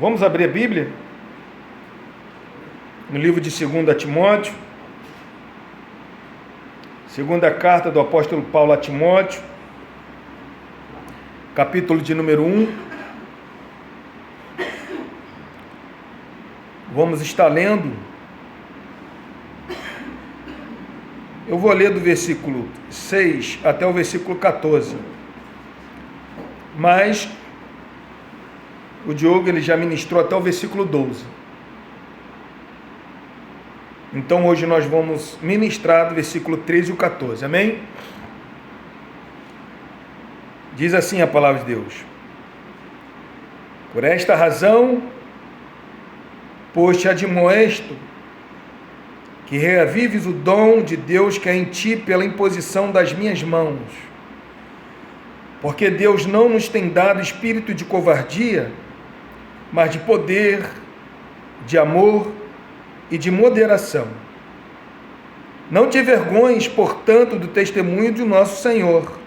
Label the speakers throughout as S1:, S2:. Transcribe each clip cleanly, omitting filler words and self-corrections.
S1: Vamos abrir a Bíblia no livro de 2 Timóteo, segunda carta do apóstolo Paulo a Timóteo, capítulo de número 1. Vamos estar lendo. Eu vou ler do versículo 6 até o versículo 14. Mas o Diogo ele já ministrou até o versículo 12. Então hoje nós vamos ministrar do versículo 13 e o 14. Amém? Diz assim a palavra de Deus: Por esta razão, pois te admoesto que reavives o dom de Deus que é em ti pela imposição das minhas mãos. Porque Deus não nos tem dado espírito de covardia, mas de poder, de amor e de moderação. Não te envergonhes, portanto, do testemunho de nosso Senhor,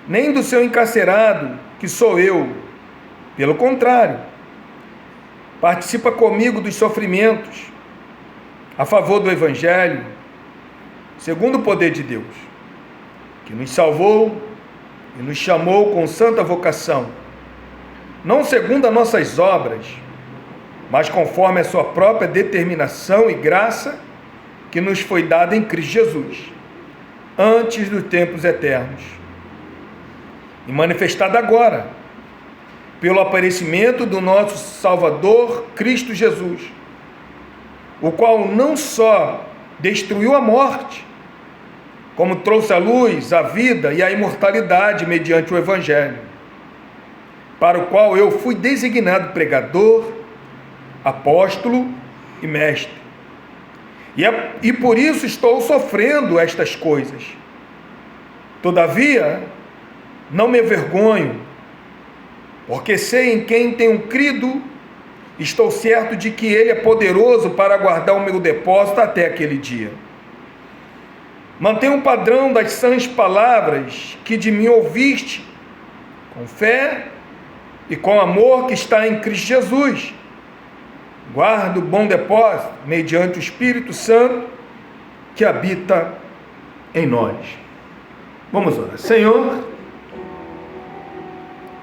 S1: nem do seu encarcerado, que sou eu. Pelo contrário, participa comigo dos sofrimentos, a favor do Evangelho, segundo o poder de Deus, que nos salvou e nos chamou com santa vocação, não segundo as nossas obras, mas conforme a sua própria determinação e graça, que nos foi dada em Cristo Jesus, antes dos tempos eternos, e manifestada agora, pelo aparecimento do nosso Salvador, Cristo Jesus, o qual não só destruiu a morte, como trouxe à luz a vida e a imortalidade mediante o Evangelho, para o qual eu fui designado pregador, apóstolo e mestre. E por isso estou sofrendo estas coisas. Todavia, não me envergonho, porque sei em quem tenho crido. Estou certo de que Ele é poderoso para guardar o meu depósito até aquele dia. Mantenha o padrão das sãs palavras que de mim ouviste, com fé e com amor que está em Cristo Jesus. Guarda o bom depósito mediante o Espírito Santo que habita em nós. Vamos orar. Senhor,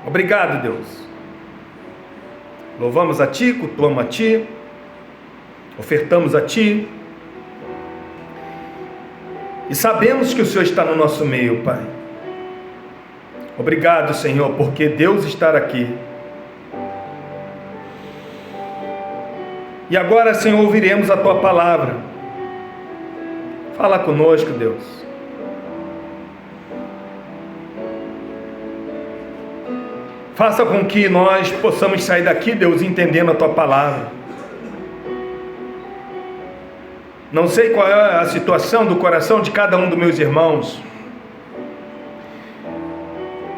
S1: obrigado, Deus. Louvamos a Ti, cultuamos a Ti, ofertamos a Ti, e sabemos que o Senhor está no nosso meio, Pai. Obrigado, Senhor, porque Deus está aqui. E agora, Senhor, ouviremos a Tua palavra. Fala conosco, Deus. Faça com que nós possamos sair daqui, Deus, entendendo a Tua palavra. Não sei qual é a situação do coração de cada um dos meus irmãos,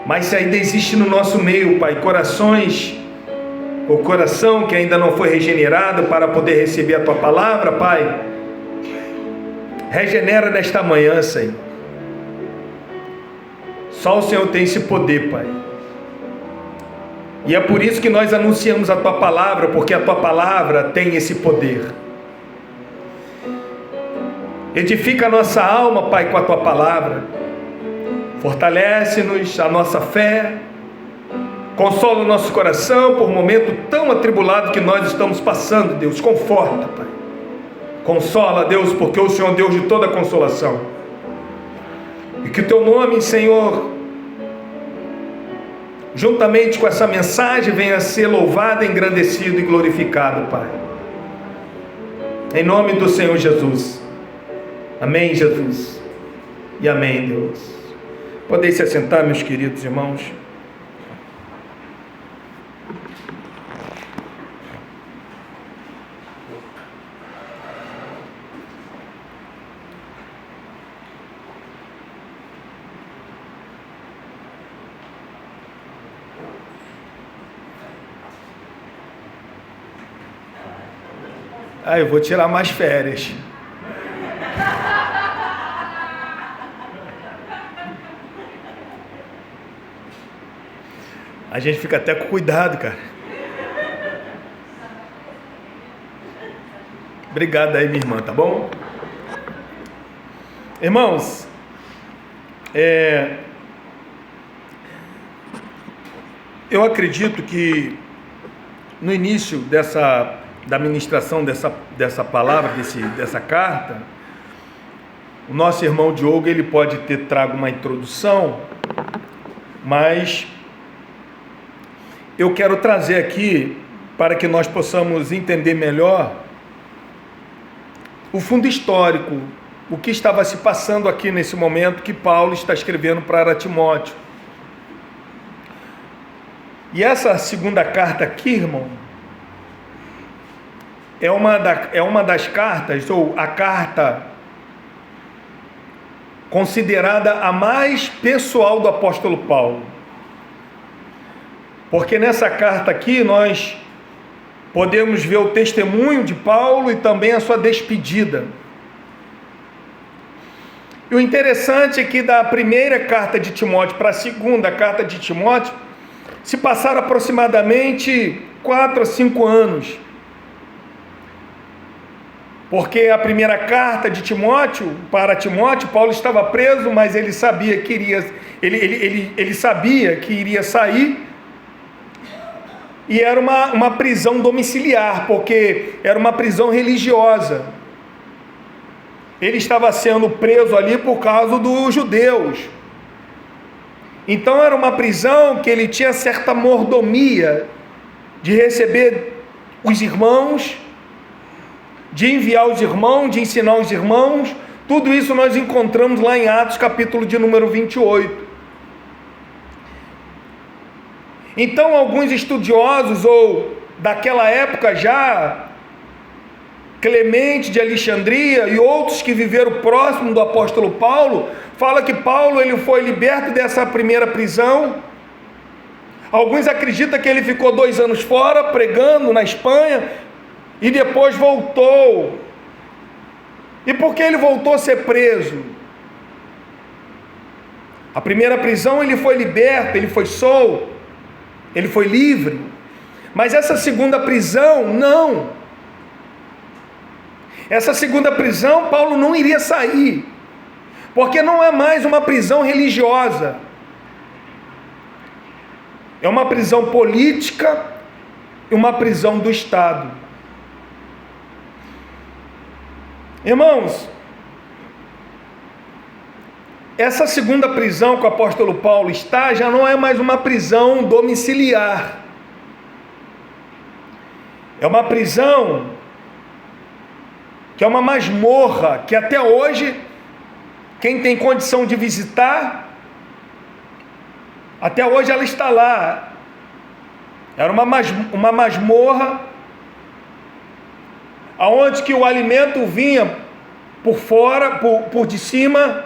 S1: mas se ainda existe no nosso meio, Pai, o coração que ainda não foi regenerado para poder receber a Tua palavra, Pai, regenera nesta manhã, Senhor. Só o Senhor tem esse poder, Pai. E é por isso que nós anunciamos a Tua palavra, porque a Tua palavra tem esse poder. Edifica a nossa alma, Pai, com a Tua palavra. Fortalece-nos a nossa fé. Consola o nosso coração por um momento tão atribulado que nós estamos passando, Deus. Conforta, Pai. Consola, Deus, porque o Senhor é Deus de toda consolação. E que o Teu nome, Senhor, juntamente com essa mensagem, venha a ser louvado, engrandecido e glorificado, Pai. Em nome do Senhor Jesus. Amém, Jesus. E amém, Deus. Podem se assentar, meus queridos irmãos. Eu vou tirar mais férias. A gente fica até com cuidado, cara. Obrigado aí, minha irmã, tá bom? Irmãos, eu acredito que no início da ministração dessa palavra, dessa carta, o nosso irmão Diogo, ele pode ter trago uma introdução, mas eu quero trazer aqui, para que nós possamos entender melhor o fundo histórico, o que estava se passando aqui nesse momento que Paulo está escrevendo para Timóteo. E essa segunda carta aqui, irmão, é uma das cartas, ou a carta considerada a mais pessoal do apóstolo Paulo. Porque nessa carta aqui nós podemos ver o testemunho de Paulo e também a sua despedida. E o interessante é que da primeira carta de Timóteo para a segunda carta de Timóteo se passaram aproximadamente 4 a 5 anos. Porque a primeira carta de Timóteo, para Timóteo, Paulo estava preso, mas ele sabia que ele sabia que iria sair. E era uma prisão domiciliar, porque era uma prisão religiosa. Ele estava sendo preso ali por causa dos judeus. Então era uma prisão que ele tinha certa mordomia de receber os irmãos, de enviar os irmãos, de ensinar os irmãos. Tudo isso nós encontramos lá em Atos, capítulo de número 28. Então alguns estudiosos, ou daquela época já, Clemente de Alexandria e outros que viveram próximo do apóstolo Paulo, fala que Paulo ele foi liberto dessa primeira prisão. Alguns acreditam que ele ficou 2 anos fora, pregando na Espanha, e depois voltou. E por que ele voltou a ser preso? A primeira prisão ele foi liberto, ele foi solto, ele foi livre. Mas essa segunda prisão, não. Essa segunda prisão, Paulo não iria sair, porque não é mais uma prisão religiosa. É uma prisão política e uma prisão do Estado. Irmãos, essa segunda prisão que o apóstolo Paulo está, já não é mais uma prisão domiciliar. É uma prisão que é uma masmorra, que até hoje, quem tem condição de visitar, até hoje ela está lá. Era uma masmorra, aonde que o alimento vinha por fora, por de cima,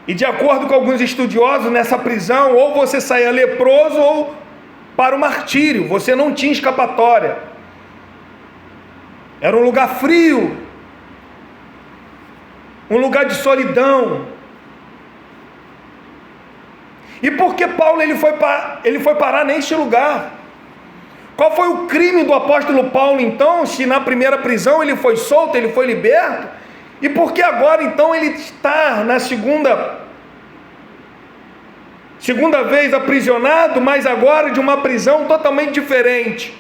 S1: e de acordo com alguns estudiosos, nessa prisão, ou você saía leproso, ou para o martírio, você não tinha escapatória. Era um lugar frio, um lugar de solidão. E por que Paulo ele foi parar neste lugar? Qual foi o crime do apóstolo Paulo então, se na primeira prisão ele foi solto, ele foi liberto? E por que agora então ele está na segunda vez aprisionado, mas agora de uma prisão totalmente diferente?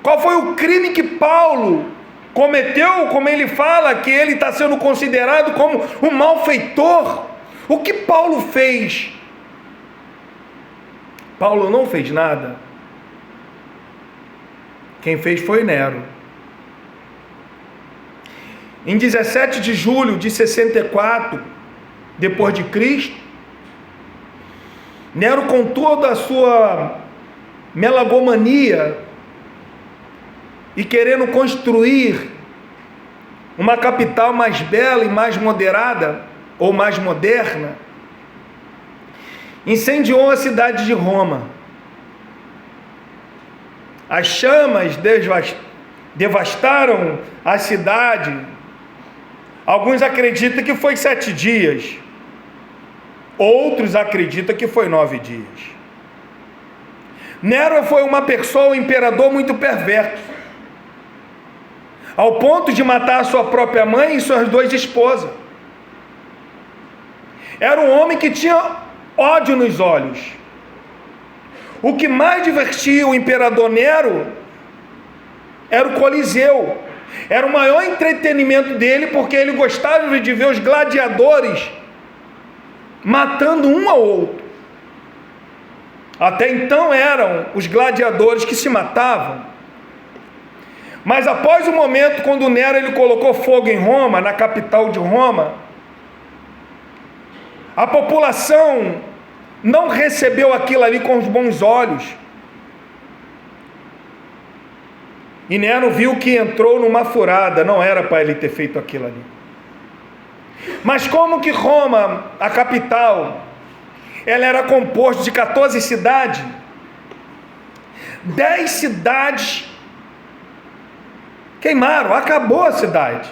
S1: Qual foi o crime que Paulo cometeu, como ele fala, que ele está sendo considerado como um malfeitor? O que Paulo fez? Paulo não fez nada. Quem fez foi Nero. Em 17 de julho de 64, depois de Cristo, Nero, com toda a sua melagomania e querendo construir uma capital mais bela e mais moderada, ou mais moderna, incendiou a cidade de Roma. As chamas devastaram a cidade. Alguns acreditam que foi 7 dias. Outros acreditam que foi 9 dias. Nero foi uma pessoa, um imperador muito perverso, ao ponto de matar a sua própria mãe e suas duas esposas. Era um homem que tinha ódio nos olhos. O que mais divertia o imperador Nero era o Coliseu. Era o maior entretenimento dele, porque ele gostava de ver os gladiadores matando um ao outro. Até então eram os gladiadores que se matavam. Mas após o momento quando Nero ele colocou fogo em Roma, na capital de Roma, a população não recebeu aquilo ali com os bons olhos. E Nero viu que entrou numa furada, não era para ele ter feito aquilo ali. Mas como que Roma, a capital, ela era composta de 14 cidades, 10 cidades queimaram, acabou a cidade.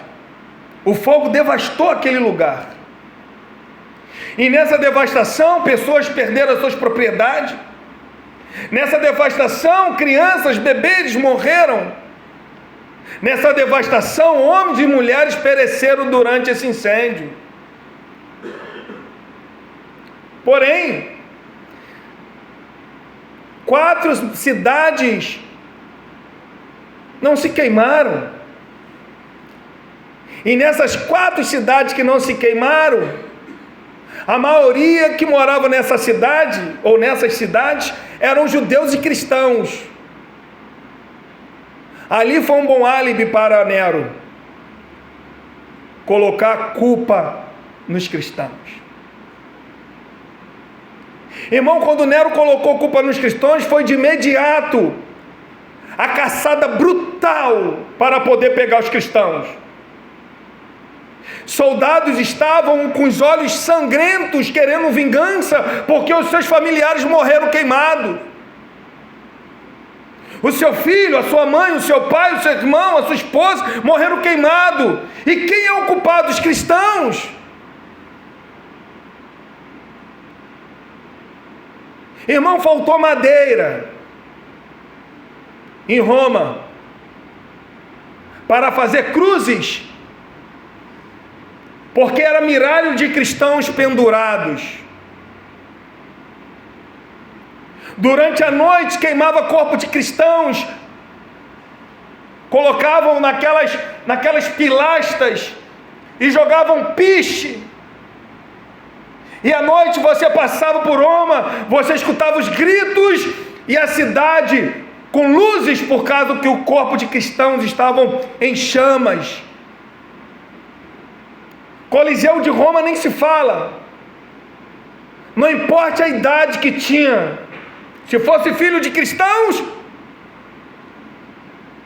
S1: O fogo devastou aquele lugar. E nessa devastação, pessoas perderam as suas propriedades. Nessa devastação, crianças, bebês morreram. Nessa devastação, homens e mulheres pereceram durante esse incêndio. Porém, 4 cidades não se queimaram. E nessas 4 cidades que não se queimaram, a maioria que morava nessa cidade, ou nessas cidades, eram judeus e cristãos. Ali foi um bom álibi para Nero colocar a culpa nos cristãos. Irmão, quando Nero colocou a culpa nos cristãos, foi de imediato a caçada brutal para poder pegar os cristãos. Soldados estavam com os olhos sangrentos, querendo vingança, porque os seus familiares morreram queimados. O seu filho, a sua mãe, o seu pai, o seu irmão, a sua esposa morreram queimados. E quem é o culpado? Os cristãos. Irmão, faltou madeira em Roma para fazer cruzes, porque era miríade de cristãos pendurados. Durante a noite queimava corpo de cristãos, colocavam naquelas pilastras e jogavam piche. E à noite você passava por Roma, você escutava os gritos e a cidade com luzes, por causa que o corpo de cristãos estavam em chamas. Coliseu de Roma nem se fala. Não importa a idade que tinha, se fosse filho de cristãos,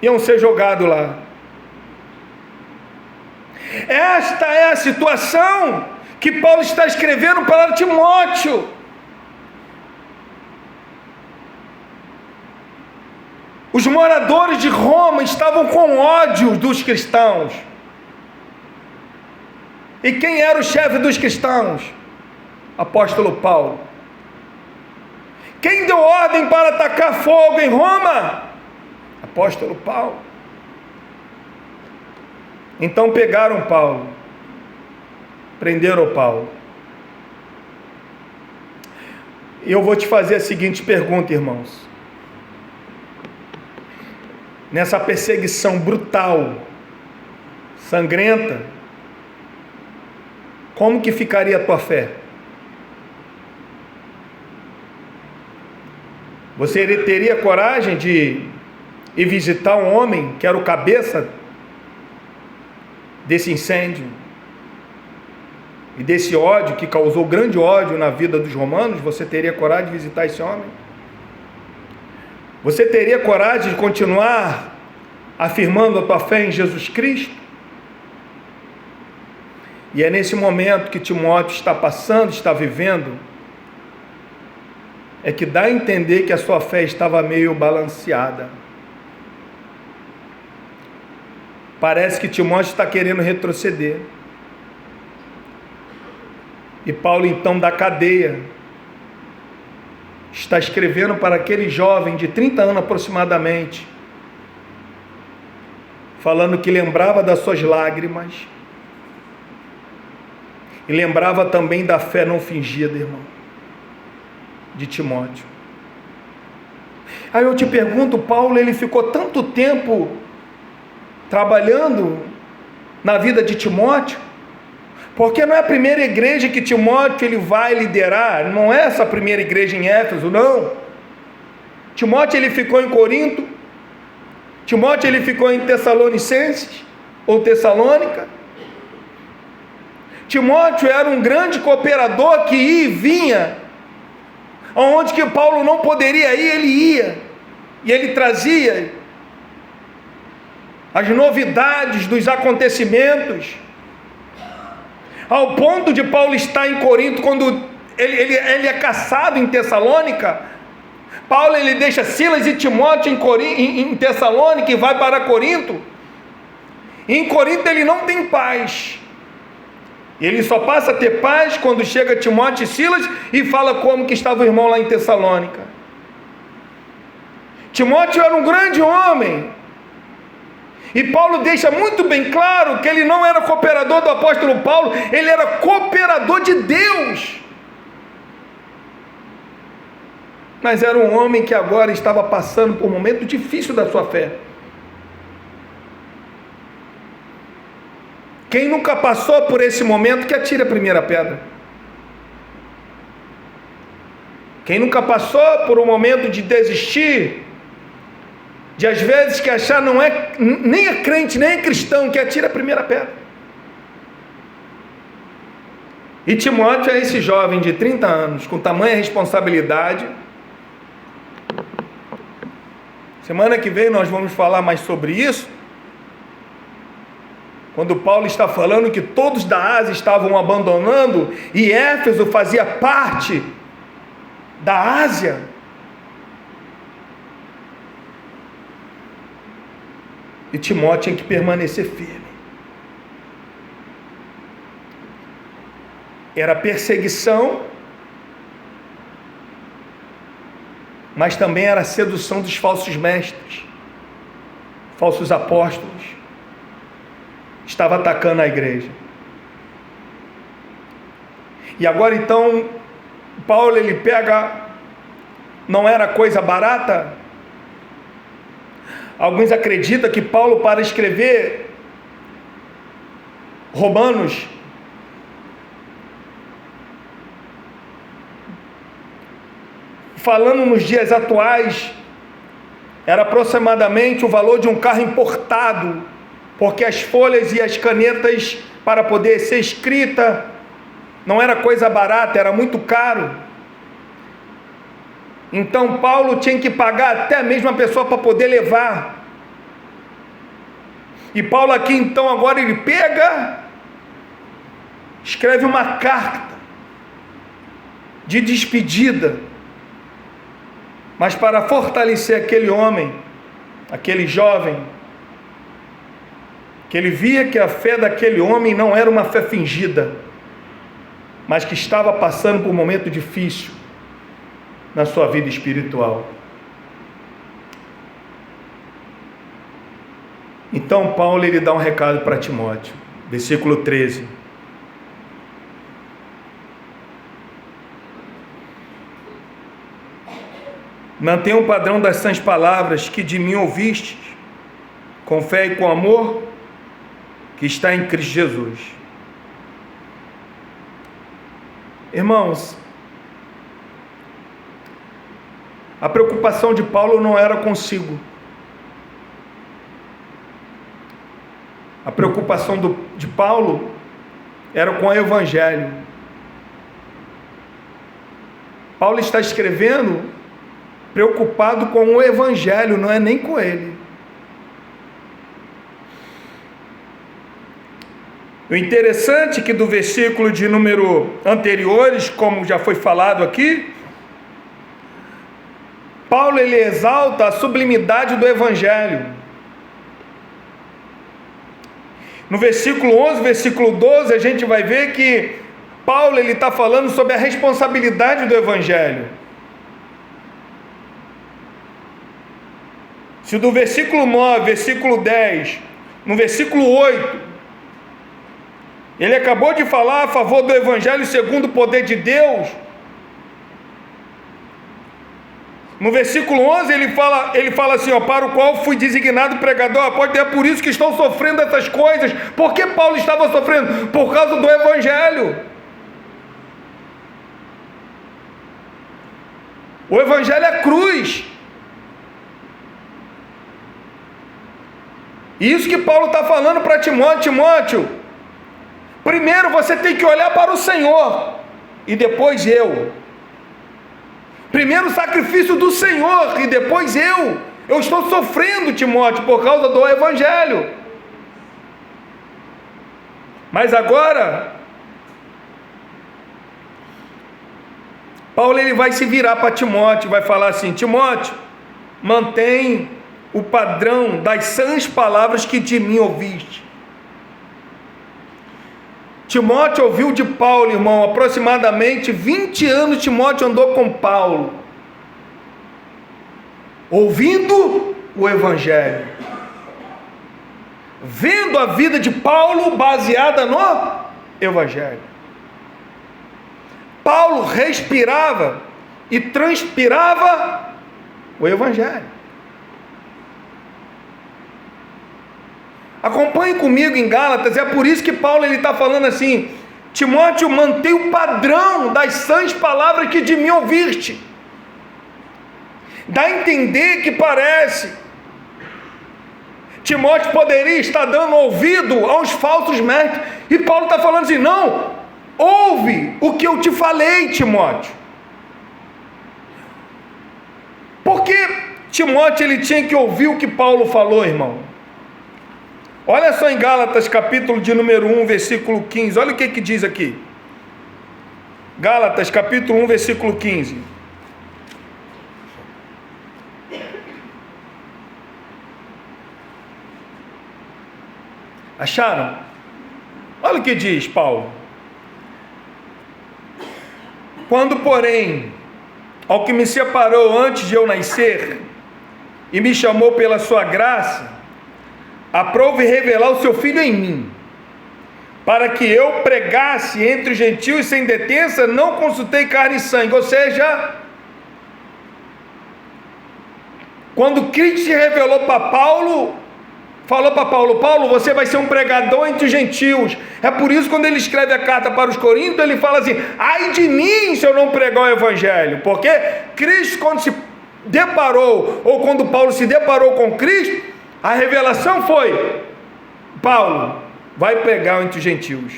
S1: iam ser jogados lá. Esta é a situação que Paulo está escrevendo para Timóteo. Os moradores de Roma estavam com ódio dos cristãos. E quem era o chefe dos cristãos? Apóstolo Paulo. Quem deu ordem para atacar fogo em Roma? Apóstolo Paulo. Então pegaram Paulo, prenderam Paulo. E eu vou te fazer a seguinte pergunta, irmãos. Nessa perseguição brutal, sangrenta, como que ficaria a tua fé? Você teria coragem de ir visitar um homem que era o cabeça desse incêndio e desse ódio que causou grande ódio na vida dos romanos? Você teria coragem de visitar esse homem? Você teria coragem de continuar afirmando a tua fé em Jesus Cristo? E é nesse momento que Timóteo está passando, está vivendo, é que dá a entender que a sua fé estava meio balanceada. Parece que Timóteo está querendo retroceder. E Paulo então da cadeia está escrevendo para aquele jovem de 30 anos aproximadamente, falando que lembrava das suas lágrimas e lembrava também da fé não fingida, irmão, de Timóteo. Aí eu te pergunto, Paulo, ele ficou tanto tempo trabalhando na vida de Timóteo, porque não é a primeira igreja que Timóteo ele vai liderar, não é essa primeira igreja em Éfeso, não. Timóteo ele ficou em Corinto, Timóteo ele ficou em Tessalonicenses, ou Tessalônica. Timóteo era um grande cooperador que ia e vinha, aonde que Paulo não poderia ir, ele ia, e ele trazia as novidades dos acontecimentos, ao ponto de Paulo estar em Corinto, quando ele é caçado em Tessalônica. Paulo ele deixa Silas e Timóteo em Tessalônica e vai para Corinto. E em Corinto ele não tem paz. Ele só passa a ter paz quando chega Timóteo e Silas e fala como que estava o irmão lá em Tessalônica. Timóteo era um grande homem. E Paulo deixa muito bem claro que ele não era cooperador do apóstolo Paulo, ele era cooperador de Deus. Mas era um homem que agora estava passando por um momento difícil da sua fé. Quem nunca passou por esse momento, que atire a primeira pedra. Quem nunca passou por um momento de desistir, de às vezes que achar não é, nem é crente, nem é cristão, que atire a primeira pedra. E Timóteo é esse jovem de 30 anos, com tamanha responsabilidade. Semana que vem nós vamos falar mais sobre isso, quando Paulo está falando que todos da Ásia estavam abandonando, e Éfeso fazia parte da Ásia. E Timóteo tinha que permanecer firme. Era perseguição, mas também era a sedução dos falsos mestres, falsos apóstolos. Estava atacando a igreja. E agora então, Paulo ele pega, não era coisa barata. Alguns acreditam que Paulo, para escrever Romanos, falando nos dias atuais, era aproximadamente o valor de um carro importado, porque as folhas e as canetas para poder ser escrita não era coisa barata, era muito caro. Então Paulo tinha que pagar até mesmo a pessoa para poder levar. E Paulo aqui então agora ele pega, escreve uma carta de despedida, mas para fortalecer aquele homem, aquele jovem, que ele via que a fé daquele homem não era uma fé fingida, mas que estava passando por um momento difícil na sua vida espiritual. Então Paulo ele dá um recado para Timóteo, versículo 13. Mantenha o padrão das sãs palavras que de mim ouvistes, com fé e com amor, que está em Cristo Jesus. Irmãos, a preocupação de Paulo não era consigo. A preocupação de Paulo era com o Evangelho. Paulo está escrevendo preocupado com o Evangelho, não é nem com ele. O interessante é que do versículo de número anteriores, como já foi falado aqui, Paulo ele exalta a sublimidade do Evangelho. No versículo 11, versículo 12, a gente vai ver que Paulo ele está falando sobre a responsabilidade do Evangelho. Se do versículo 9, versículo 10, no versículo 8, ele acabou de falar a favor do Evangelho segundo o poder de Deus, no versículo 11 ele fala assim, ó, para o qual fui designado pregador. Pode ter, por isso que estou sofrendo essas coisas. Por que Paulo estava sofrendo? Por causa do Evangelho. O Evangelho é cruz. Isso que Paulo está falando para Timóteo. Timóteo, primeiro você tem que olhar para o Senhor, e depois eu. Primeiro o sacrifício do Senhor, e depois eu. Eu estou sofrendo, Timóteo, por causa do Evangelho. Mas agora, Paulo ele vai se virar para Timóteo, vai falar assim: Timóteo, mantém o padrão das sãs palavras que de mim ouviste. Timóteo ouviu de Paulo, irmão, aproximadamente 20 anos Timóteo andou com Paulo, ouvindo o Evangelho, vendo a vida de Paulo baseada no Evangelho. Paulo respirava e transpirava o Evangelho. Acompanhe comigo em Gálatas, é por isso que Paulo está falando assim: Timóteo, mantém o padrão das sãs palavras que de mim ouviste. Dá a entender que parece Timóteo poderia estar dando ouvido aos falsos mestres, e Paulo está falando assim: não, ouve o que eu te falei, Timóteo. Porque Timóteo ele tinha que ouvir o que Paulo falou, irmão. Olha só em Gálatas, capítulo de número 1, versículo 15. Olha o que diz aqui. Gálatas, capítulo 1, versículo 15. Acharam? Olha o que diz Paulo. Quando, porém, ao que me separou antes de eu nascer, e me chamou pela sua graça, aprove revelar o seu Filho em mim, para que eu pregasse entre os gentios sem detença, não consultei carne e sangue. Ou seja, quando Cristo se revelou para Paulo, falou para Paulo: Paulo, você vai ser um pregador entre os gentios. É por isso que quando ele escreve a carta para os Coríntios, ele fala assim: ai de mim se eu não pregar o Evangelho. Porque Cristo, quando se deparou, ou quando Paulo se deparou com Cristo, a revelação foi: Paulo, vai pregar entre os gentios.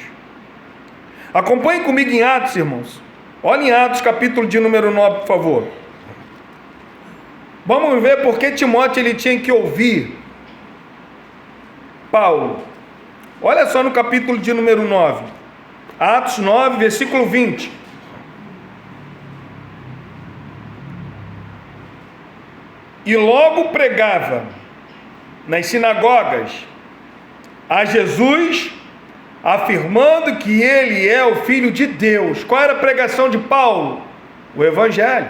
S1: Acompanhe comigo em Atos, irmãos. Olha em Atos, capítulo de número 9, por favor. Vamos ver porque Timóteo ele tinha que ouvir Paulo. Olha só no capítulo de número 9. Atos 9, versículo 20. E logo pregava nas sinagogas a Jesus, afirmando que ele é o Filho de Deus. Qual era a pregação de Paulo? O Evangelho.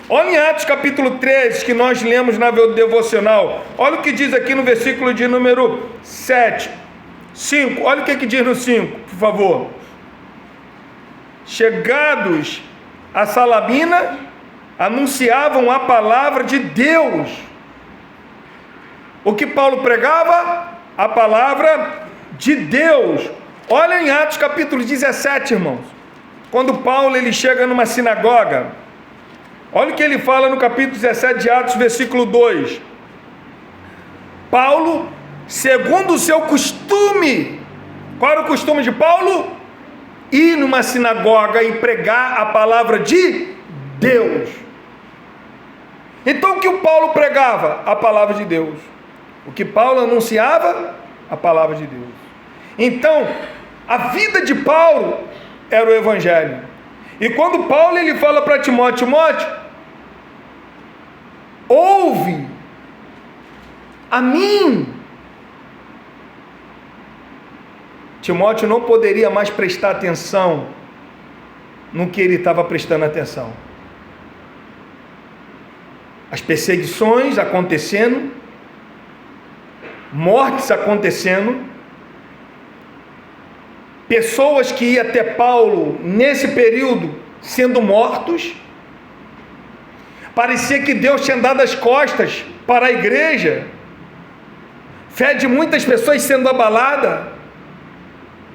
S1: Olha em Atos capítulo 13, que nós lemos na devocional. Olha o que diz aqui no versículo de número 5. Olha o que diz no 5, por favor. Chegados a Salamina, anunciavam a palavra de Deus. O que Paulo pregava? A palavra de Deus. Olha em Atos capítulo 17, irmãos. Quando Paulo ele chega numa sinagoga, olha o que ele fala no capítulo 17 de Atos, versículo 2. Paulo, segundo o seu costume, qual era o costume de Paulo? Ir numa sinagoga e pregar a palavra de Deus. Então o que o Paulo pregava? A palavra de Deus. O que Paulo anunciava? A palavra de Deus. Então, a vida de Paulo era o Evangelho. E quando Paulo ele fala para Timóteo: Timóteo, ouve a mim. Timóteo não poderia mais prestar atenção no que ele estava prestando atenção. as perseguições acontecendo, mortes acontecendo, pessoas que iam até Paulo nesse período sendo mortos. Parecia que Deus tinha dado as costas para a igreja, fé de muitas pessoas sendo abalada.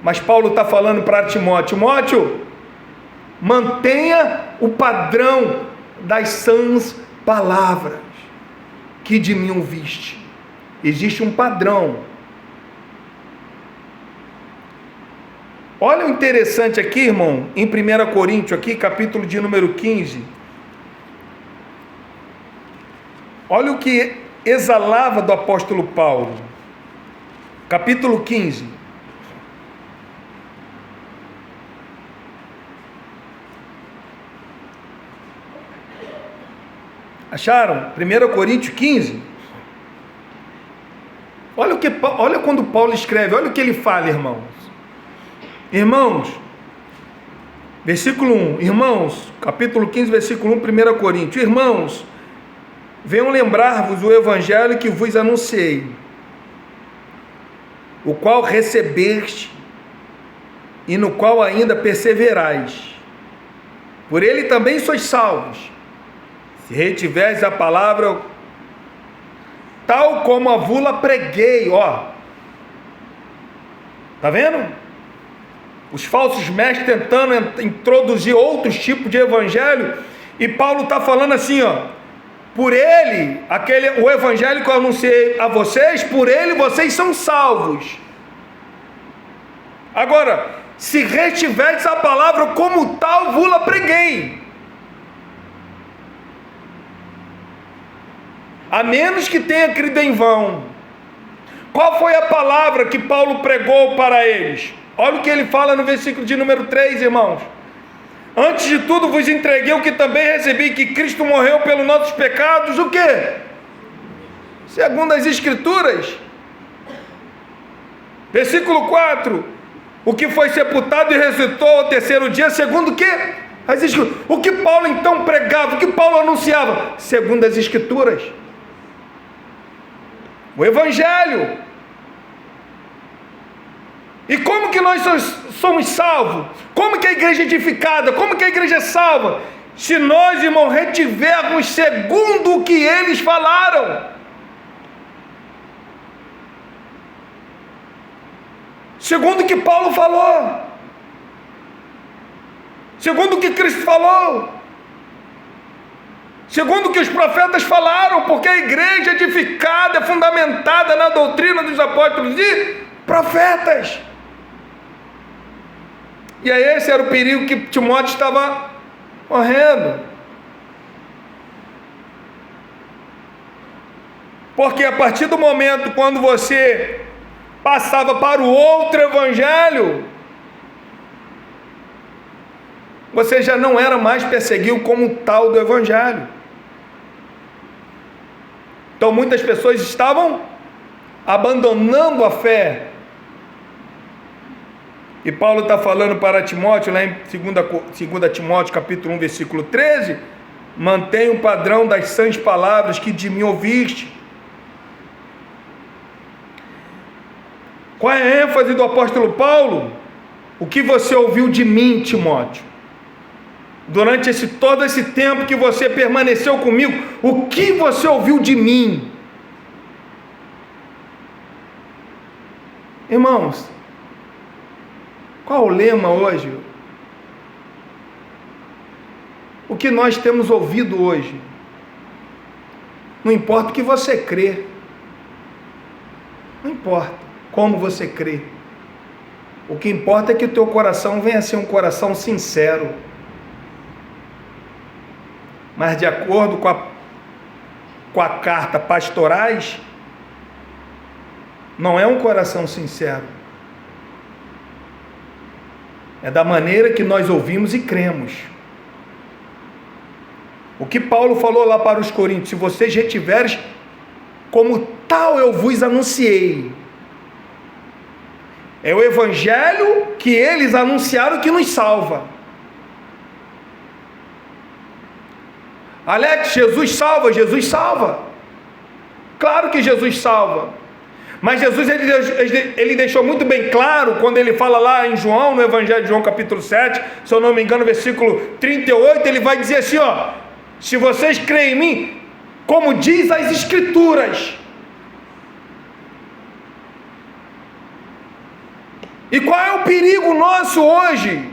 S1: Mas Paulo está falando para Timóteo: Timóteo, mantenha o padrão das sãs palavras que de mim ouviste. Existe um padrão. Olha o interessante aqui, irmão, em 1 Coríntios, aqui, capítulo de número 15. Olha o que exalava do apóstolo Paulo. Capítulo 15. Acharam? 1 Coríntios 15. Olha quando Paulo escreve, olha o que ele fala, irmãos. Irmãos, versículo 1, irmãos, capítulo 15, versículo 1, 1 Coríntios. Irmãos, venham lembrar-vos o evangelho que vos anunciei, o qual recebeste e no qual ainda perseverais. Por ele também sois salvos, se retiveres a palavra, tal como a vula preguei. Ó, tá vendo? Os falsos mestres tentando introduzir outros tipos de evangelho, e Paulo está falando assim, ó: por ele, o evangelho que eu anunciei a vocês, por ele vocês são salvos. Agora, se retiveres a palavra, como tal vula preguei, a menos que tenha crido em vão. Qual foi a palavra que Paulo pregou para eles? Olha o que ele fala no versículo de número 3, irmãos. Antes de tudo vos entreguei o que também recebi, que Cristo morreu pelos nossos pecados, o quê? Segundo as Escrituras. Versículo 4, o que foi sepultado e ressuscitou ao terceiro dia, segundo o quê? As Escrituras. O que Paulo então pregava, o que Paulo anunciava? Segundo as Escrituras. O Evangelho. E como que nós somos salvos? Como que a igreja é edificada? Como que a igreja é salva? Se nós, irmão, retivermos segundo o que eles falaram. Segundo o que Paulo falou. Segundo o que Cristo falou. Segundo o que os profetas falaram, porque a igreja edificada é fundamentada na doutrina dos apóstolos e profetas. E aí esse era o perigo que Timóteo estava correndo. Porque a partir do momento quando você passava para o outro evangelho, você já não era mais perseguido como tal do evangelho. Então muitas pessoas estavam abandonando a fé. E Paulo está falando para Timóteo, lá em 2 Timóteo capítulo 1, versículo 13, mantenha o padrão das sãs palavras que de mim ouviste. Qual é a ênfase do apóstolo Paulo? O que você ouviu de mim, Timóteo? Durante todo esse tempo que você permaneceu comigo, o que você ouviu de mim? Irmãos, qual o lema hoje? O que nós temos ouvido hoje? Não importa o que você crê. Não importa como você crê. O que importa é que o teu coração venha a ser um coração sincero. Mas de acordo com a carta Pastorais, não é um coração sincero. É da maneira que nós ouvimos e cremos. O que Paulo falou lá para os Coríntios: se vocês retiveres, como tal eu vos anunciei. É o evangelho que eles anunciaram que nos salva. Alex, Jesus salva? Jesus salva. Claro que Jesus salva. Mas Jesus ele deixou muito bem claro, quando ele fala lá em João, no Evangelho de João capítulo 7, se eu não me engano, versículo 38, ele vai dizer assim, ó: se vocês creem em mim, como diz as Escrituras. E qual é o perigo nosso hoje?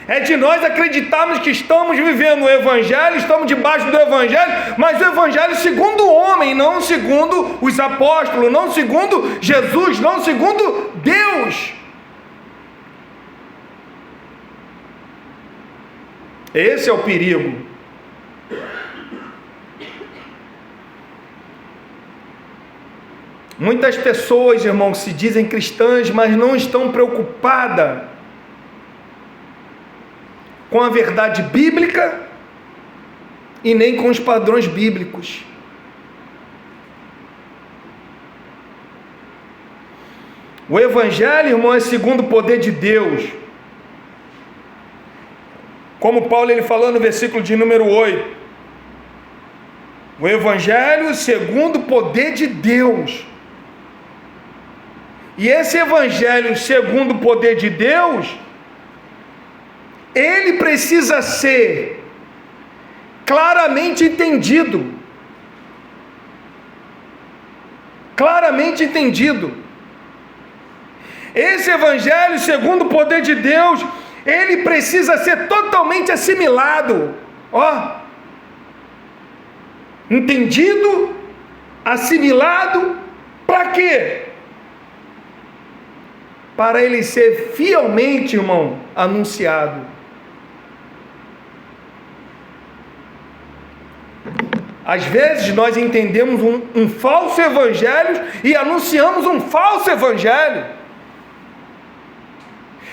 S1: É de nós acreditarmos que estamos vivendo o Evangelho, estamos debaixo do Evangelho, mas o Evangelho segundo o homem, não segundo os apóstolos, não segundo Jesus, não segundo Deus. Esse é o perigo. Muitas pessoas, irmãos, se dizem cristãs, mas não estão preocupadas com a verdade bíblica e nem com os padrões bíblicos. O Evangelho, irmão, é segundo o poder de Deus. Como Paulo ele falou no versículo de número 8. O Evangelho segundo o poder de Deus. E esse Evangelho segundo o poder de Deus, ele precisa ser claramente entendido. Claramente entendido. Esse Evangelho segundo o poder de Deus, ele precisa ser totalmente assimilado. Ó, entendido, assimilado, para quê? Para ele ser fielmente, irmão, anunciado. Às vezes nós entendemos um falso evangelho e anunciamos um falso evangelho.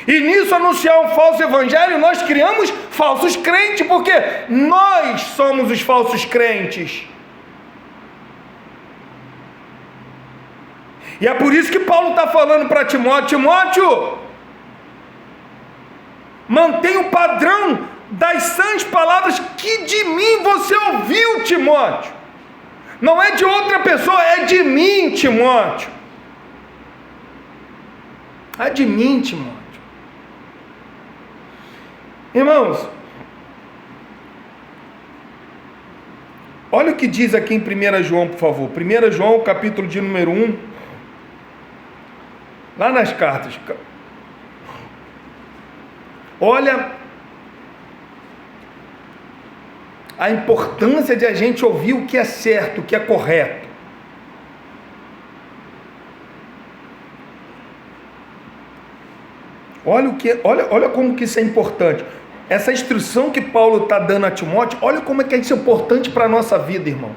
S1: E nisso anunciar um falso evangelho, nós criamos falsos crentes, porque nós somos os falsos crentes. E é por isso que Paulo está falando para Timóteo: Timóteo, mantenha o padrão das sãs palavras que de mim você ouviu, Timóteo. Não é de outra pessoa, é de mim, Timóteo. É de mim, Timóteo. Irmãos, olha o que diz aqui em 1 João, por favor. 1 João, capítulo de número 1. Lá nas cartas. Olha a importância de a gente ouvir o que é certo, o que é correto. Olha como que isso é importante. Essa instrução que Paulo está dando a Timóteo, olha como é que isso é importante para a nossa vida, irmão.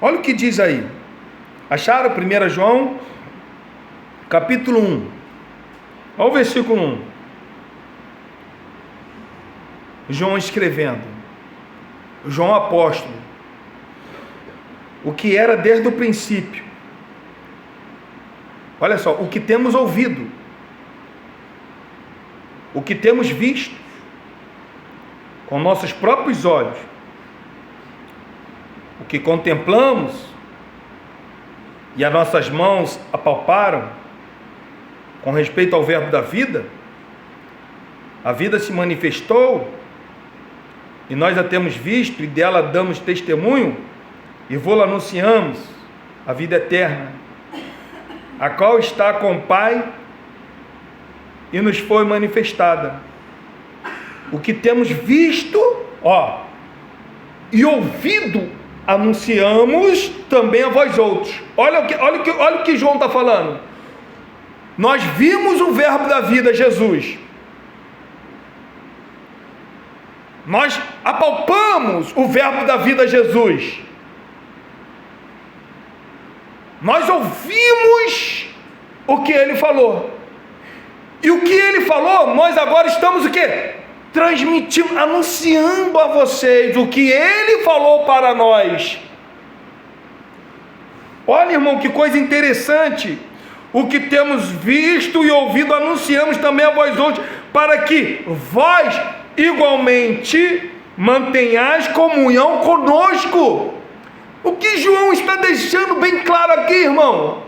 S1: Olha o que diz aí. Acharam? 1 João, capítulo 1. Olha o versículo 1. João escrevendo. João apóstolo. O que era desde o princípio. Olha só, o que temos ouvido. O que temos visto. Com nossos próprios olhos. O que contemplamos. E as nossas mãos apalparam com respeito ao verbo da vida. A vida se manifestou e nós a temos visto e dela damos testemunho e vô-la anunciamos, a vida eterna, a qual está com o Pai e nos foi manifestada. O que temos visto, e ouvido, anunciamos também a vós outros. Olha o que João está falando. Nós vimos o verbo da vida, Jesus. Nós apalpamos o verbo da vida, Jesus. Nós ouvimos o que ele falou. E o que ele falou, nós agora estamos o quê? Transmitindo, anunciando a vocês o que ele falou para nós. Olha, irmão, que coisa interessante. O que temos visto e ouvido, anunciamos também a vós outros, para que vós igualmente mantenhais comunhão conosco. O que João está deixando bem claro aqui, irmão?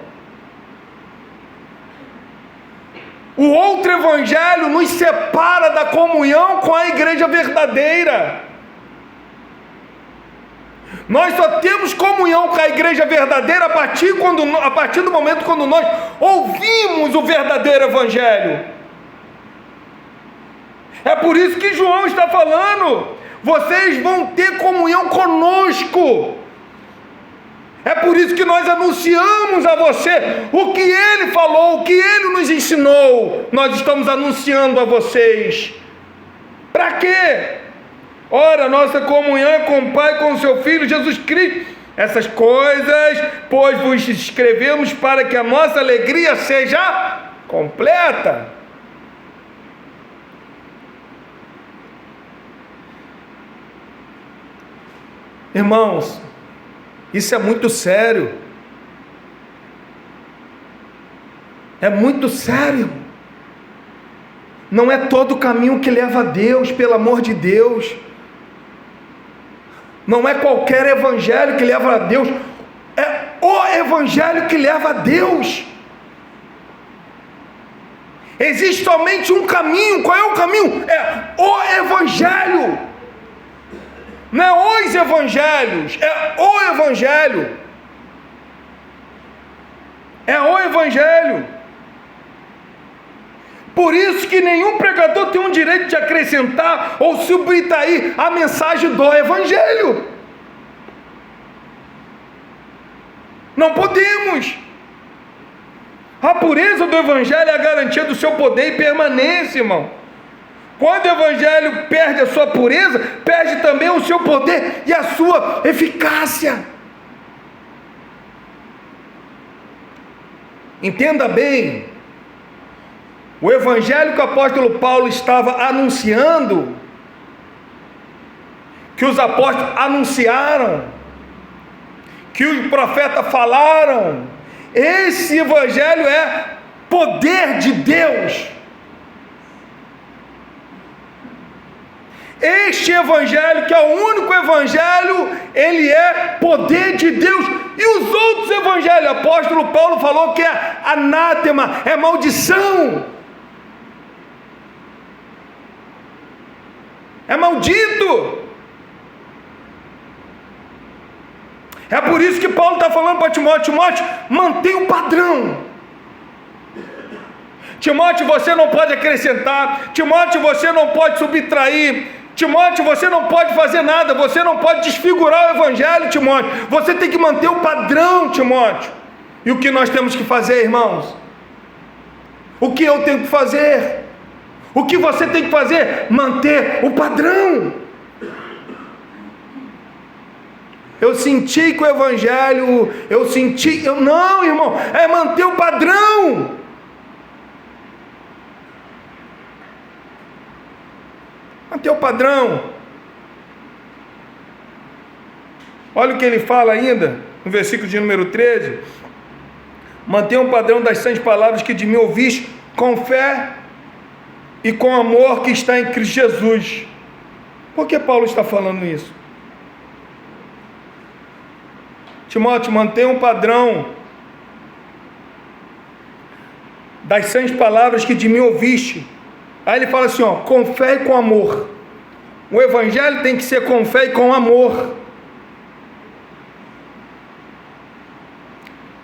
S1: O outro evangelho nos separa da comunhão com a igreja verdadeira. Nós só temos comunhão com a igreja verdadeira a partir do momento quando nós ouvimos o verdadeiro evangelho. É por isso que João está falando: vocês vão ter comunhão conosco. É por isso que nós anunciamos a você o que ele falou, o que ele nos ensinou. Nós estamos anunciando a vocês. Para quê? Ora, nossa comunhão é com o Pai, com o seu Filho Jesus Cristo. Essas coisas, pois, vos escrevemos para que a nossa alegria seja completa. Irmãos, isso é muito sério. É muito sério. Não é todo caminho que leva a Deus, pelo amor de Deus. Não é qualquer evangelho que leva a Deus. É o evangelho que leva a Deus. Existe somente um caminho. Qual é o caminho? É o evangelho. Não é os evangelhos, é o evangelho. É o evangelho. Por isso que nenhum pregador tem o direito de acrescentar ou subtrair a mensagem do evangelho. Não podemos. A pureza do evangelho é a garantia do seu poder e permanência, irmão. Quando o evangelho perde a sua pureza, perde também o seu poder e a sua eficácia. Entenda bem, o evangelho que o apóstolo Paulo estava anunciando, que os apóstolos anunciaram, que os profetas falaram, esse evangelho é poder de Deus. Este evangelho, que é o único evangelho, ele é poder de Deus. E os outros evangelhos, o apóstolo Paulo falou que é anátema, é maldição, é maldito. É por isso que Paulo está falando para Timóteo: Timóteo, mantenha o padrão. Timóteo, você não pode acrescentar. Timóteo, você não pode subtrair. Timóteo, você não pode fazer nada, você não pode desfigurar o evangelho, Timóteo. Você tem que manter o padrão, Timóteo. E o que nós temos que fazer, irmãos? O que eu tenho que fazer? O que você tem que fazer? Manter o padrão. Eu senti que o evangelho, não, irmão, é manter o padrão. Manter o padrão. Olha o que ele fala ainda, no versículo de número 13. Mantenha o padrão das santas palavras que de mim ouviste, com fé e com amor que está em Cristo Jesus. Por que Paulo está falando isso? Timóteo, mantenha um padrão das santas palavras que de mim ouviste. Aí ele fala assim, ó, com fé e com amor. O evangelho tem que ser com fé e com amor.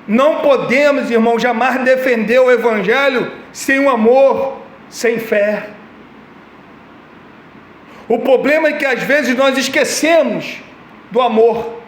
S1: Não podemos, irmão, jamais defender o evangelho sem o amor, sem fé. O problema é que às vezes nós esquecemos do amor.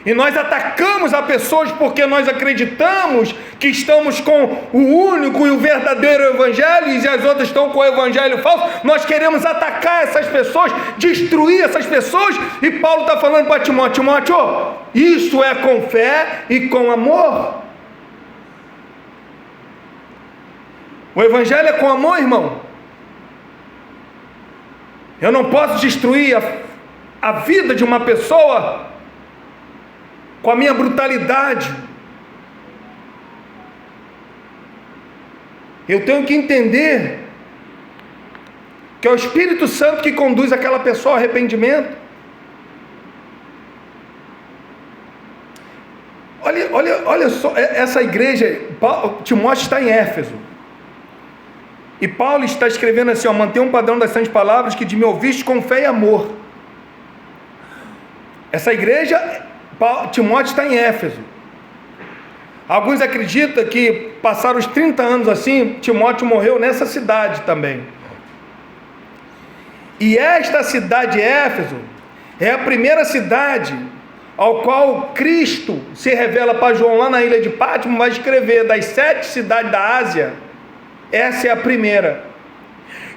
S1: E nós atacamos a pessoas porque nós acreditamos que estamos com o único e o verdadeiro evangelho e as outras estão com o evangelho falso. Nós queremos atacar essas pessoas, destruir essas pessoas. E Paulo está falando para Timóteo, Timóteo, isso é com fé e com amor. O evangelho é com amor, irmão. Eu não posso destruir a vida de uma pessoa com a minha brutalidade. Eu tenho que entender que é o Espírito Santo que conduz aquela pessoa ao arrependimento. Olha só, essa igreja, Timóteo está em Éfeso. E Paulo está escrevendo assim, mantenha um padrão das santas palavras que de me ouviste com fé e amor. Essa igreja, Timóteo está em Éfeso. Alguns acreditam que passaram os 30 anos assim, Timóteo morreu nessa cidade também. E esta cidade, Éfeso, é a primeira cidade ao qual Cristo se revela para João lá na ilha de Pátimo, vai escrever das 7 cidades da Ásia, essa é a primeira.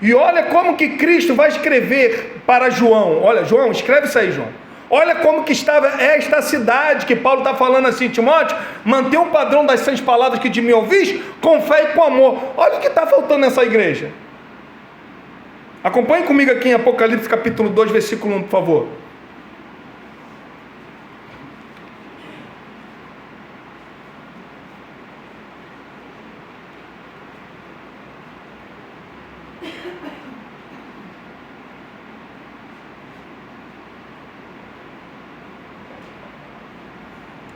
S1: E olha como que Cristo vai escrever para João. Olha, João, escreve isso aí, João. Olha como que estava esta cidade, que Paulo está falando assim, Timóteo, mantenha um padrão das santas palavras que de mim ouviste, com fé e com amor. Olha o que está faltando nessa igreja. Acompanhe comigo aqui em Apocalipse capítulo 2, versículo 1, por favor.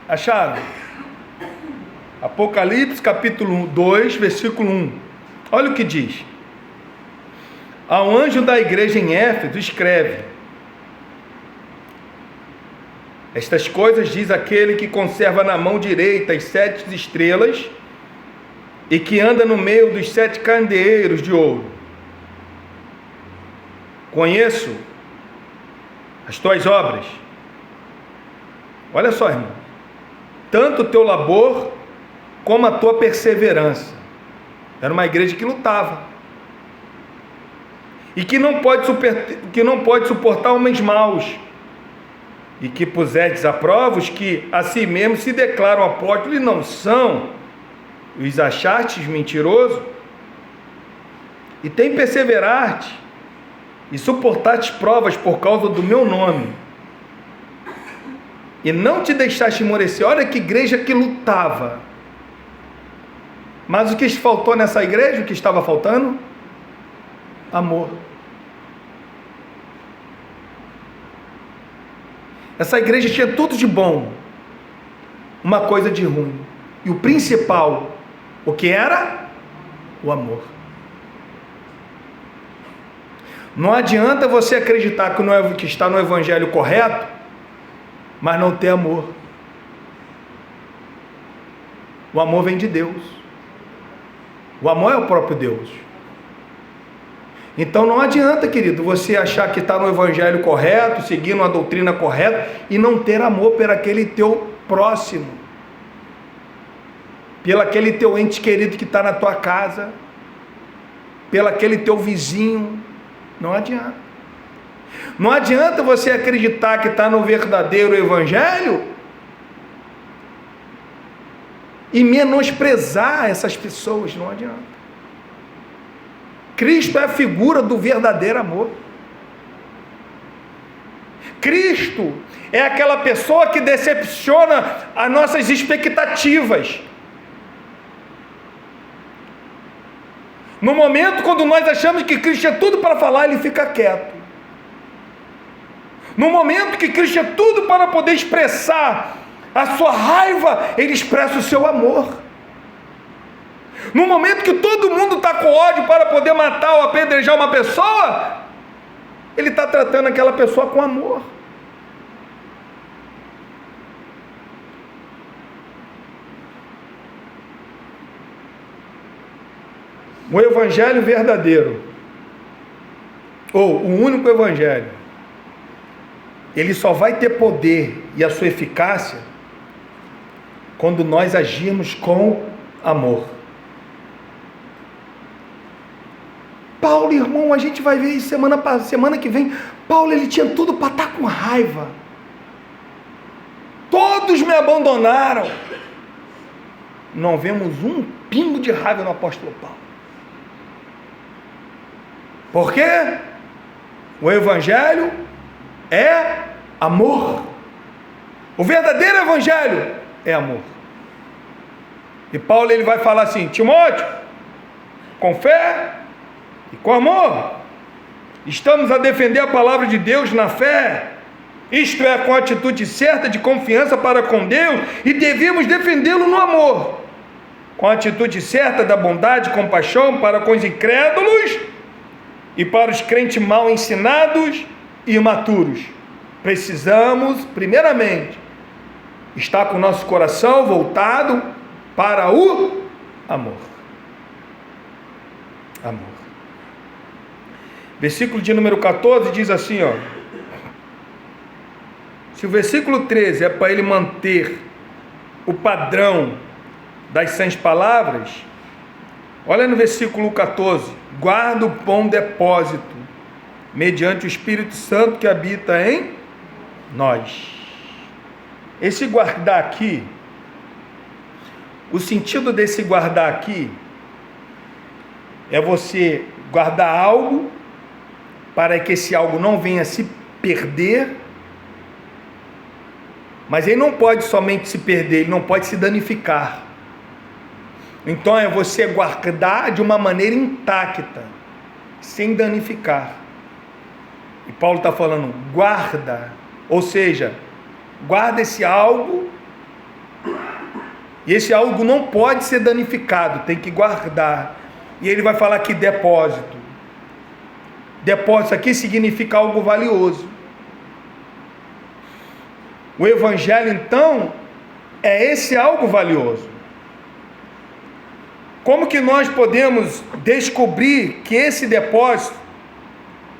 S1: Acharam? Apocalipse capítulo 2, versículo 1. Olha o que diz. Ao anjo da igreja em Éfeso escreve: estas coisas diz aquele que conserva na mão direita as 7 estrelas e que anda no meio dos 7 candeeiros de ouro. Conheço as tuas obras. Olha só, irmão. Tanto o teu labor como a tua perseverança. Era uma igreja que lutava. E que não pode suportar homens maus. E que pusestes a prova os que a si mesmos se declaram apóstolos e não são. Os achastes mentiroso. E tem perseverarte e suportaste provas por causa do meu nome. E não te deixaste esmorecer. Olha que igreja que lutava. Mas o que faltou nessa igreja? O que estava faltando? Amor. Essa igreja tinha tudo de bom, uma coisa de ruim. E o principal, o que era? O amor. Não adianta você acreditar que está no evangelho correto, mas não ter amor. O amor vem de Deus. O amor é o próprio Deus. Então não adianta, querido, você achar que está no evangelho correto, seguindo a doutrina correta, e não ter amor por aquele teu próximo, pelo aquele teu ente querido que está na tua casa, pelo aquele teu vizinho. Não adianta. Não adianta você acreditar que está no verdadeiro evangelho e menosprezar essas pessoas. Não adianta. Cristo é a figura do verdadeiro amor. Cristo é aquela pessoa que decepciona as nossas expectativas. No momento quando nós achamos que Cristo é tudo para falar, ele fica quieto. No momento que Cristo é tudo para poder expressar a sua raiva, ele expressa o seu amor. No momento que todo mundo está com ódio para poder matar ou apedrejar uma pessoa, ele está tratando aquela pessoa com amor. O evangelho verdadeiro, ou o único evangelho, ele só vai ter poder e a sua eficácia quando nós agirmos com amor. Paulo, irmão, a gente vai ver isso semana que vem. Paulo, ele tinha tudo para estar com raiva. Todos me abandonaram. Não vemos um pingo de raiva no apóstolo Paulo. Por quê? O evangelho é amor. O verdadeiro evangelho é amor. E Paulo, ele vai falar assim: Timóteo, com fé e com amor. Estamos a defender a palavra de Deus na fé, isto é, com a atitude certa de confiança para com Deus, e devemos defendê-lo no amor, com a atitude certa da bondade e compaixão para com os incrédulos e para os crentes mal ensinados e imaturos. Precisamos, primeiramente, estar com o nosso coração voltado para o amor. Amor. Versículo de número 14 diz assim, ó. Se o versículo 13 é para ele manter o padrão das 100 palavras, olha no versículo 14: guarda o bom depósito, mediante o Espírito Santo que habita em nós. Esse guardar aqui, o sentido desse guardar aqui, é você guardar algo, para que esse algo não venha a se perder, mas ele não pode somente se perder, ele não pode se danificar. Então é você guardar de uma maneira intacta, sem danificar. E Paulo está falando, guarda, ou seja, guarda esse algo, e esse algo não pode ser danificado, tem que guardar. E ele vai falar aqui depósito. Depósito aqui significa algo valioso. O Evangelho, então, é esse algo valioso. Como que nós podemos descobrir que esse depósito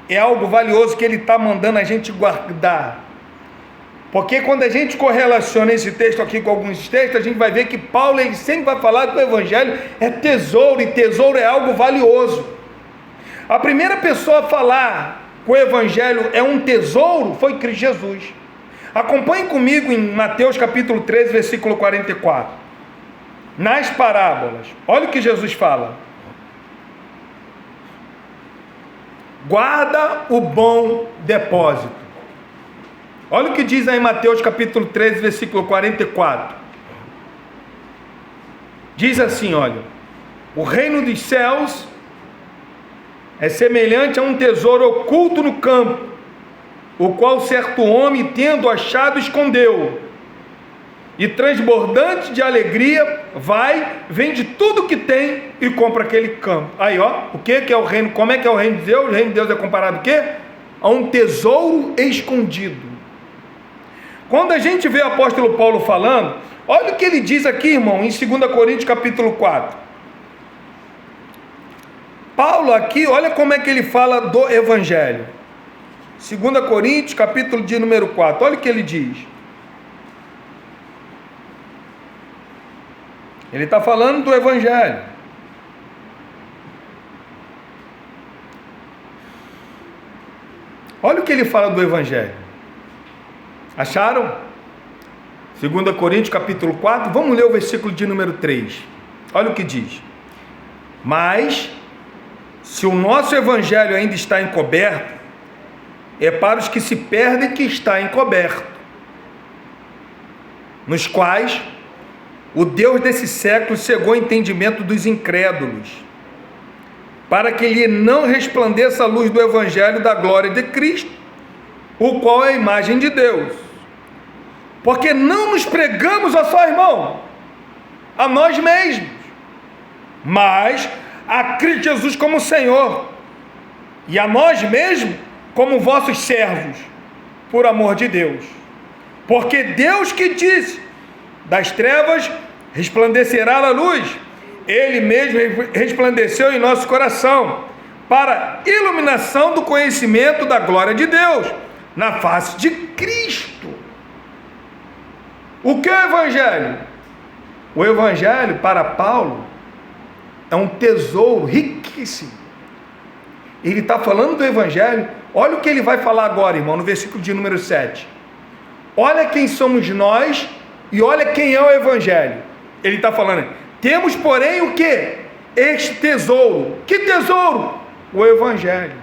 S1: é algo valioso que ele está mandando a gente guardar? Porque quando a gente correlaciona esse texto aqui com alguns textos, a gente vai ver que Paulo ele sempre vai falar que o Evangelho é tesouro, e tesouro é algo valioso. A primeira pessoa a falar que o Evangelho é um tesouro foi Cristo Jesus. Acompanhe comigo em Mateus capítulo 13, versículo 44. Nas parábolas, olha o que Jesus fala. Guarda o bom depósito. Olha o que diz aí em Mateus capítulo 13, versículo 44. Diz assim, olha: o reino dos céus é semelhante a um tesouro oculto no campo, o qual certo homem, tendo achado, escondeu, e transbordante de alegria, vende tudo que tem e compra aquele campo. Aí, ó, o que é o reino? Como é que é o reino de Deus? O reino de Deus é comparado a quê? A um tesouro escondido. Quando a gente vê o apóstolo Paulo falando, olha o que ele diz aqui, irmão, em 2 Coríntios capítulo 4. Paulo aqui, olha como é que ele fala do Evangelho. 2 Coríntios capítulo de número 4, olha o que ele diz. Ele está falando do Evangelho. Olha o que ele fala do Evangelho. Acharam? 2 Coríntios capítulo 4, vamos ler o versículo de número 3. Olha o que diz. Mas, se o nosso Evangelho ainda está encoberto, é para os que se perdem que está encoberto, nos quais o Deus desse século cegou o entendimento dos incrédulos, para que lhe não resplandeça a luz do Evangelho da glória de Cristo, o qual é a imagem de Deus. Porque não nos pregamos a só, irmão, a nós mesmos, mas a Cristo Jesus como Senhor, e a nós mesmos como vossos servos, por amor de Deus. Porque Deus que disse, das trevas resplandecerá a luz, Ele mesmo resplandeceu em nosso coração, para iluminação do conhecimento da glória de Deus, na face de Cristo. O que é o Evangelho? O Evangelho, para Paulo, é um tesouro riquíssimo. Ele está falando do Evangelho. Olha o que ele vai falar agora, irmão, no versículo de número 7. Olha quem somos nós e olha quem é o Evangelho. Ele está falando, temos porém o que? Este tesouro. Que tesouro? O Evangelho.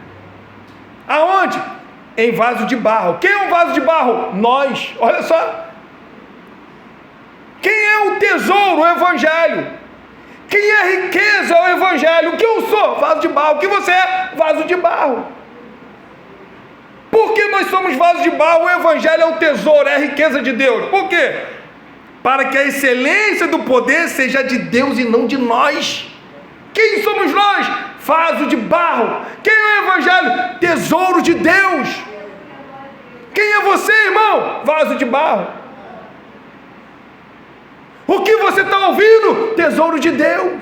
S1: Aonde? Em vaso de barro. Quem é um vaso de barro? Nós. Olha só. Quem é o tesouro? O Evangelho. Quem é riqueza é o Evangelho. O que eu sou? Vaso de barro. O que você é? Vaso de barro. Por que nós somos vasos de barro? O Evangelho é o tesouro, é a riqueza de Deus. Por quê? Para que a excelência do poder seja de Deus e não de nós. Quem somos nós? Vaso de barro. Quem é o Evangelho? Tesouro de Deus. Quem é você, irmão? Vaso de barro. O que você está ouvindo? Tesouro de Deus.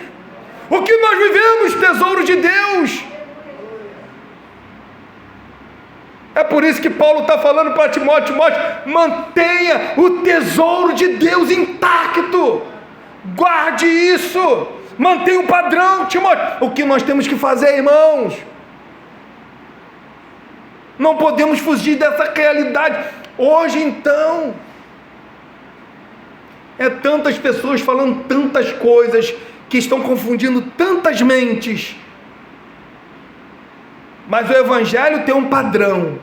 S1: O que nós vivemos? Tesouro de Deus. É por isso que Paulo está falando para Timóteo: Timóteo, mantenha o tesouro de Deus intacto. Guarde isso. Mantenha o padrão, Timóteo. O que nós temos que fazer, irmãos? Não podemos fugir dessa realidade. Hoje, então, tantas pessoas falando tantas coisas que estão confundindo tantas mentes. Mas o Evangelho tem um padrão.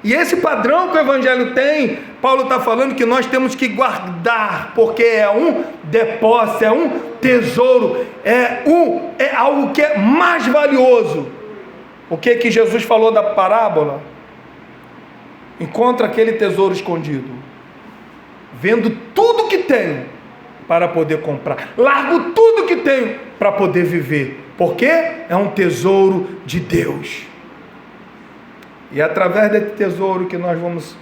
S1: E esse padrão que o Evangelho tem, Paulo está falando que nós temos que guardar, porque é um depósito, é um tesouro, é algo que é mais valioso. O que Jesus falou da parábola? Encontra aquele tesouro escondido, vendo tudo que tenho para poder comprar, largo tudo que tenho para poder viver, porque é um tesouro de Deus. E é através desse tesouro que nós vamos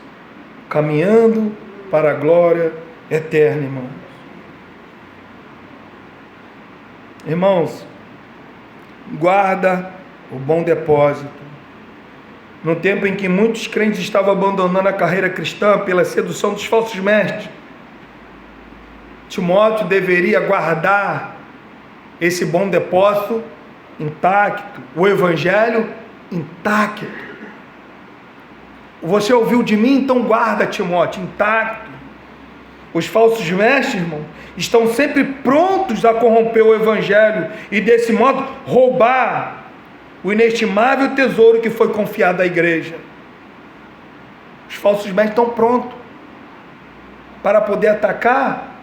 S1: caminhando para a glória eterna, irmãos. Irmãos, guarda o bom depósito. No tempo em que muitos crentes estavam abandonando a carreira cristã pela sedução dos falsos mestres, Timóteo deveria guardar esse bom depósito intacto, o Evangelho intacto. Você ouviu de mim? Então guarda, Timóteo, intacto. Os falsos mestres, irmão, estão sempre prontos a corromper o Evangelho e desse modo roubar o inestimável tesouro que foi confiado à igreja. Os falsos mestres estão prontos para poder atacar,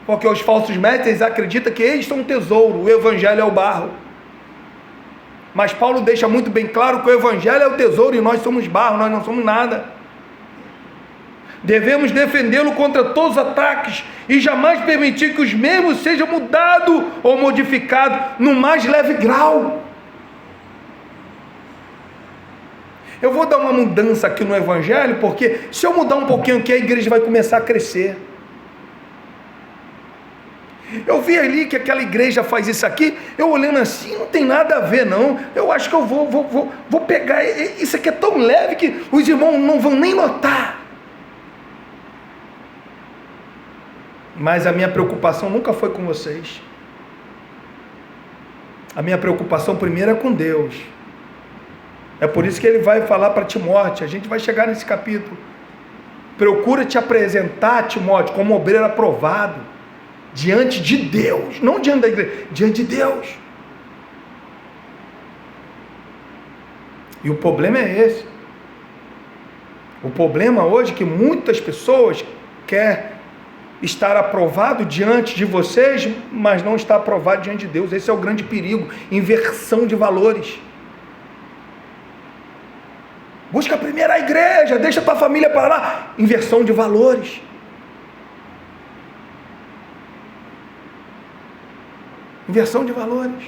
S1: porque os falsos mestres acreditam que eles são um tesouro, o Evangelho é o barro. Mas Paulo deixa muito bem claro que o Evangelho é o tesouro e nós somos barro, nós não somos nada. Devemos defendê-lo contra todos os ataques e jamais permitir que os mesmos sejam mudados ou modificados no mais leve grau. Eu vou dar uma mudança aqui no Evangelho, porque se eu mudar um pouquinho aqui, a igreja vai começar a crescer. Eu vi ali que aquela igreja faz isso aqui, eu olhando assim, não tem nada a ver não, eu acho que eu vou pegar, isso aqui é tão leve que os irmãos não vão nem notar. Mas a minha preocupação nunca foi com vocês. A minha preocupação primeiro é com Deus. É por isso que ele vai falar para Timóteo, a gente vai chegar nesse capítulo. Procura te apresentar, Timóteo, como obreiro aprovado, diante de Deus, não diante da igreja, diante de Deus. E o problema é esse. O problema hoje é que muitas pessoas querem estar aprovado diante de vocês, mas não está aprovado diante de Deus. Esse é o grande perigo, inversão de valores. Busca primeiro a igreja, deixa a tua família para lá, inversão de valores. Inversão de valores.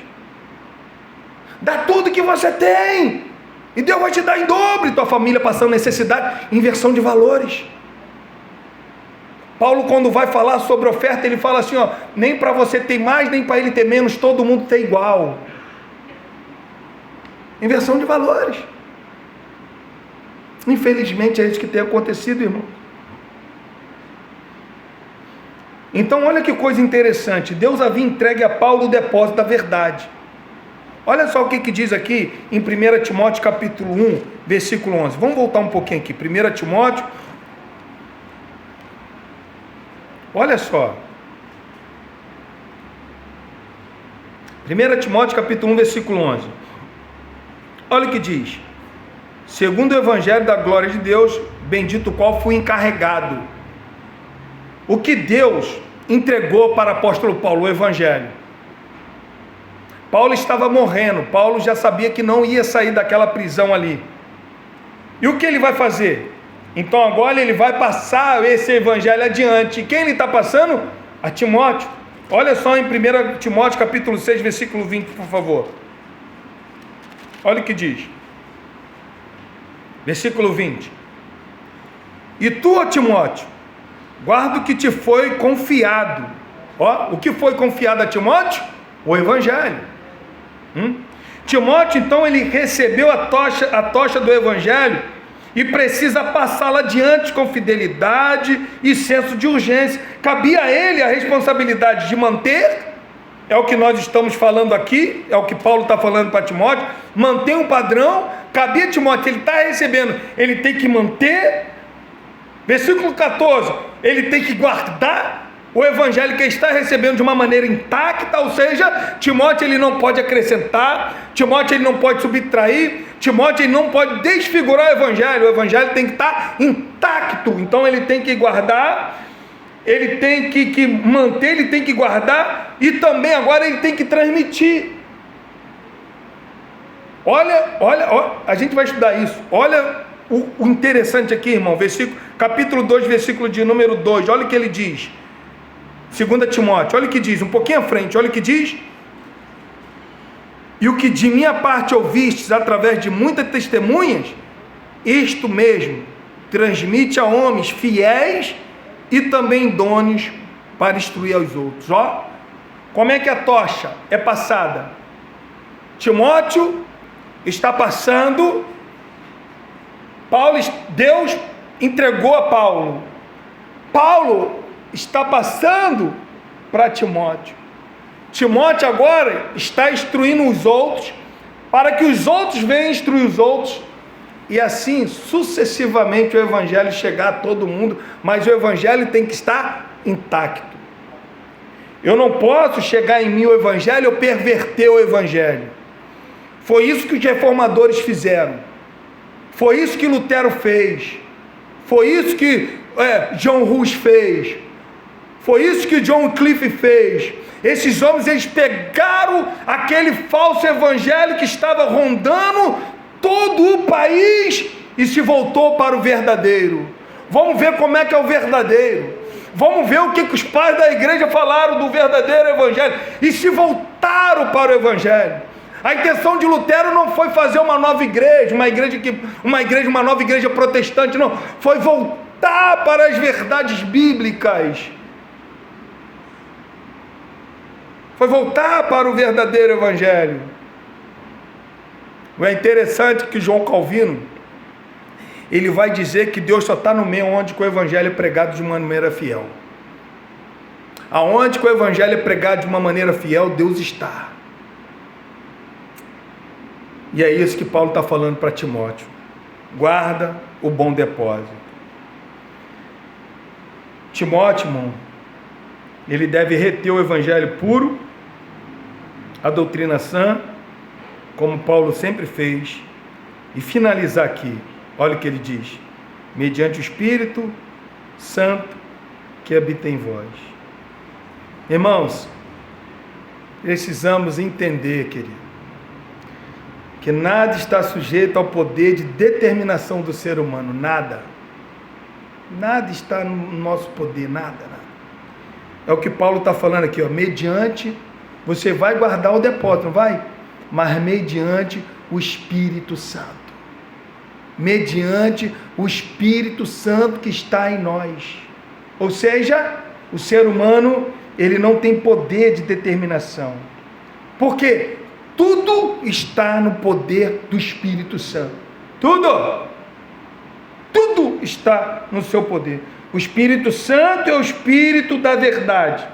S1: Dá tudo que você tem, e Deus vai te dar em dobro, tua família passando necessidade. Inversão de valores. Paulo, quando vai falar sobre oferta, ele fala assim, nem para você ter mais, nem para ele ter menos, todo mundo tem igual. Inversão de valores. Infelizmente é isso que tem acontecido, irmão. Então olha que coisa interessante, Deus havia entregue a Paulo o depósito da verdade. Olha só o que diz aqui em 1 Timóteo capítulo 1, versículo 11. Vamos voltar um pouquinho aqui, 1 Timóteo. Olha só. 1 Timóteo capítulo 1, versículo 11. Olha o que diz. Segundo o Evangelho da glória de Deus, bendito o qual fui encarregado. O que Deus entregou para o apóstolo Paulo o evangelho? Paulo estava morrendo, Paulo já sabia que não ia sair daquela prisão ali. E o que ele vai fazer? Então agora ele vai passar esse evangelho adiante. Quem ele está passando? A Timóteo. Olha só em 1 Timóteo capítulo 6, versículo 20, por favor. Olha o que diz. Versículo 20. E tu, ó Timóteo, guarda o que te foi confiado. Ó, o que foi confiado a Timóteo? O evangelho. Timóteo, então, ele recebeu a tocha do evangelho e precisa passá-la adiante com fidelidade e senso de urgência. Cabia a ele a responsabilidade de manter, é o que nós estamos falando aqui, é o que Paulo está falando para Timóteo, manter um padrão. Cabia a Timóteo, ele está recebendo, ele tem que manter. Versículo 14, ele tem que guardar o evangelho que está recebendo de uma maneira intacta, ou seja, Timóteo ele não pode acrescentar, Timóteo ele não pode subtrair, Timóteo ele não pode desfigurar o evangelho tem que estar intacto. Então ele tem que guardar, ele tem que manter, ele tem que guardar, e também agora ele tem que transmitir. Olha, a gente vai estudar isso. Olha o interessante aqui, irmão, capítulo 2, versículo de número 2, olha o que ele diz. 2 Timóteo, olha o que diz, um pouquinho à frente, olha o que diz. E o que de minha parte ouvistes através de muitas testemunhas, isto mesmo, transmite a homens fiéis e também idôneos para instruir aos outros. Ó, como é que a tocha é passada? Timóteo está passando, Deus entregou a Paulo. Paulo está passando para Timóteo. Timóteo agora está instruindo os outros, para que os outros venham instruir os outros, e assim sucessivamente o evangelho chegar a todo mundo, mas o evangelho tem que estar intacto. Eu não posso chegar em mim o evangelho ou perverter o evangelho. Foi isso que os reformadores fizeram, foi isso que Lutero fez, foi isso que John Hus fez, foi isso que John Wycliffe fez. Esses homens, eles pegaram aquele falso evangelho que estava rondando todo o país e se voltou para o verdadeiro. Vamos ver como é que é o verdadeiro. Vamos ver o que os pais da igreja falaram do verdadeiro evangelho e se voltaram para o evangelho. A intenção de Lutero não foi fazer uma nova igreja, uma nova igreja protestante, não. Foi voltar para as verdades bíblicas. Foi voltar para o verdadeiro evangelho. É interessante que João Calvino, ele vai dizer que Deus só está no meio onde o evangelho é pregado de uma maneira fiel. Aonde o evangelho é pregado de uma maneira fiel, Deus está. E é isso que Paulo está falando para Timóteo. Guarda o bom depósito. Timóteo, irmão, ele deve reter o evangelho puro, a doutrina sã, como Paulo sempre fez, e finalizar aqui. Olha o que ele diz: mediante o Espírito Santo que habita em vós. Irmãos, precisamos entender, querido, que nada está sujeito ao poder de determinação do ser humano, nada está no nosso poder, nada. É o que Paulo está falando aqui, ó, mediante, você vai guardar o depósito, não vai? Mas mediante o Espírito Santo, mediante o Espírito Santo que está em nós. Ou seja, o ser humano, ele não tem poder de determinação, porque tudo está no poder do Espírito Santo, tudo está no seu poder. O Espírito Santo é o Espírito da verdade,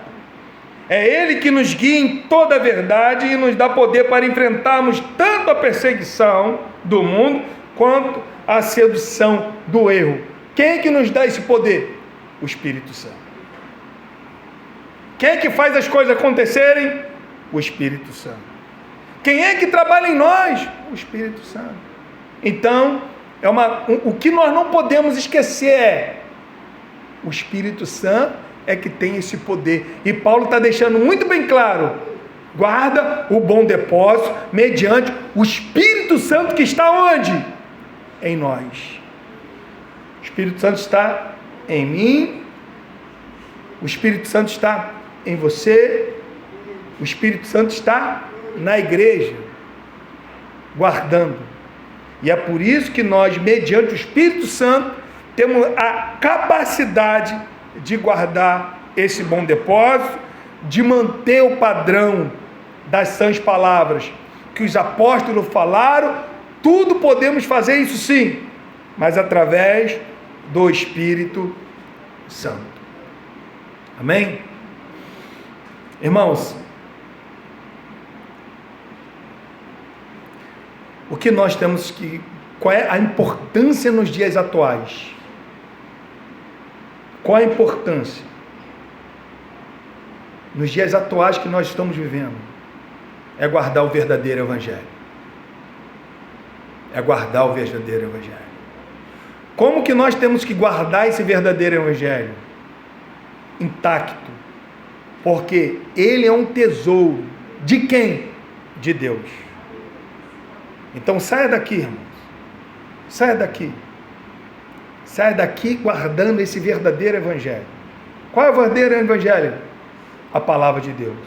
S1: é Ele que nos guia em toda a verdade e nos dá poder para enfrentarmos tanto a perseguição do mundo quanto a sedução do erro. Quem é que nos dá esse poder? O Espírito Santo. Quem é que faz as coisas acontecerem? O Espírito Santo. Quem é que trabalha em nós? O Espírito Santo. Então, o que nós não podemos esquecer é: o Espírito Santo é que tem esse poder. E Paulo está deixando muito bem claro: guarda o bom depósito mediante o Espírito Santo que está onde? Em nós. O Espírito Santo está em mim, o Espírito Santo está em você, o Espírito Santo está na igreja, guardando. E é por isso que nós, mediante o Espírito Santo, temos a capacidade de guardar esse bom depósito, de manter o padrão das sãs palavras que os apóstolos falaram. Tudo podemos fazer isso sim, mas através do Espírito Santo. Amém? Irmãos, o que nós temos que... Qual é a importância nos dias atuais? Qual a importância nos dias atuais que nós estamos vivendo? É guardar o verdadeiro Evangelho. É guardar o verdadeiro Evangelho. Como que nós temos que guardar esse verdadeiro Evangelho? Intacto. Porque ele é um tesouro. De quem? De Deus. Então saia daqui, irmãos. Saia daqui. Saia daqui guardando esse verdadeiro Evangelho. Qual é o verdadeiro Evangelho? A palavra de Deus.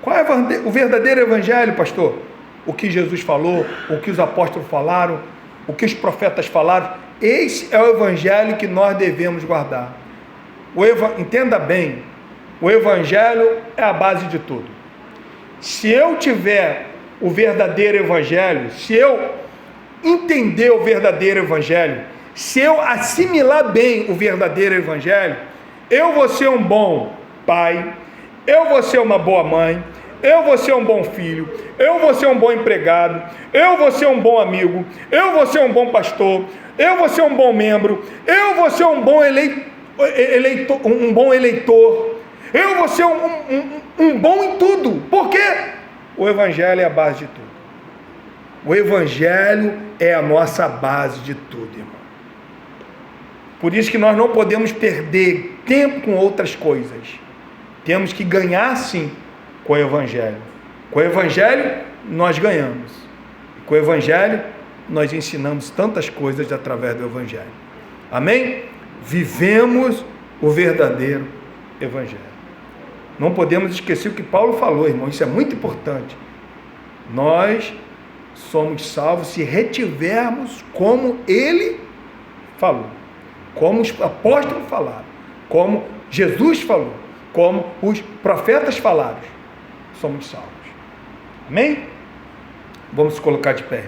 S1: Qual é o verdadeiro Evangelho, pastor? O que Jesus falou, o que os apóstolos falaram, o que os profetas falaram. Esse é o Evangelho que nós devemos guardar. Entenda bem, o Evangelho é a base de tudo. Se eu tiver o verdadeiro Evangelho, se eu entender o verdadeiro Evangelho, se eu assimilar bem o verdadeiro Evangelho, eu vou ser um bom pai, eu vou ser uma boa mãe, eu vou ser um bom filho, eu vou ser um bom empregado, eu vou ser um bom amigo, eu vou ser um bom pastor, eu vou ser um bom membro, eu vou ser um bom eleitor, eu vou ser um bom em tudo. Por quê? O Evangelho é a base de tudo. O Evangelho é a nossa base de tudo, irmão. Por isso que nós não podemos perder tempo com outras coisas. Temos que ganhar sim com o Evangelho. Com o Evangelho nós ganhamos. Com o Evangelho nós ensinamos tantas coisas através do Evangelho. Amém? Vivemos o verdadeiro Evangelho. Não podemos esquecer o que Paulo falou, irmão. Isso é muito importante. Nós somos salvos se retivermos como ele falou, como os apóstolos falaram, como Jesus falou, como os profetas falaram. Somos salvos. Amém? Vamos colocar de pé.